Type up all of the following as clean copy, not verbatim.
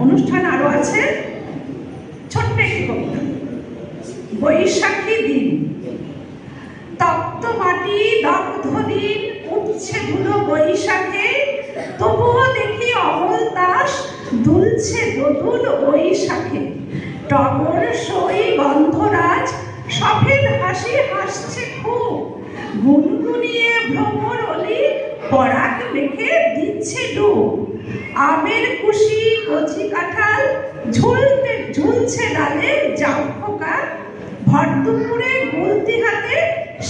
অনুষ্ঠান আরো আছে। ছোট্ট একটি কবিতা। বৈশাখী দিন, তপ্ত মাটি দগ্ধ দিন, উঠছে ধুলো বৈশাখে, তবুও দেখি অমল দাস দুলছে দোদুল ওই শাখে। টগর সই গন্ধরাজ সফেদ হাসি হাসছে খুব, গুনগুনিয়ে ভ্রমর অলি পরাগ মেখে দিচ্ছে ডুব। আমের কুশি কচি কাঁঠাল ঝুলছে ডালে জাম খোকা, ভর দুপুরে গুলতি হাতে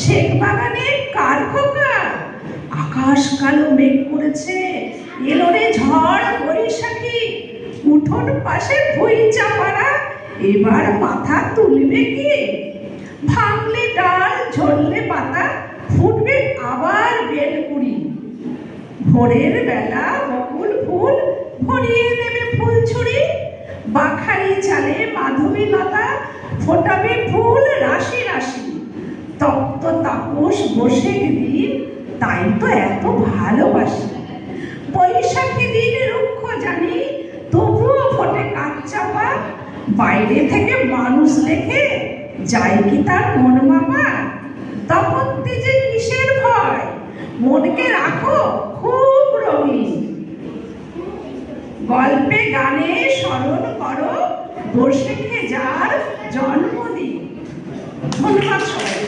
শেখ বাগানে কার খোকা। আকাশ কালো মেঘ করেছে, এলো রে ঝড় বৈশাখী, উঠোন পাশে ভুই চাপাড়া এবার মাথা তুলবে কি। ভাঙলে ডাল ঝরলে পাতা ফুটবে আবার বেলকুড়ি, ভোরের বেলা বকুল ফুল ভরিয়ে দেবে ফুলছুরি। বাখারি চালে মাধবী লতা ফোটাবে ফুল রাশি রাশি। তপ্ত তাপস বসে দিন, তাই তো এত ভালোবাসি। বৈশাখী দিন রুক্ষ জানি, তবুও ফোটে কাঠ চাপা। বাইরে থেকে মানুষ দেখে যায় কি তার মন মাপা। তখন যে কিসের ভয়, মনকে রাখো খুব রঙিন। গল্পে গানে স্মরণ করো বসে যার জন্মদিন। ধন্যবাদ সবাই।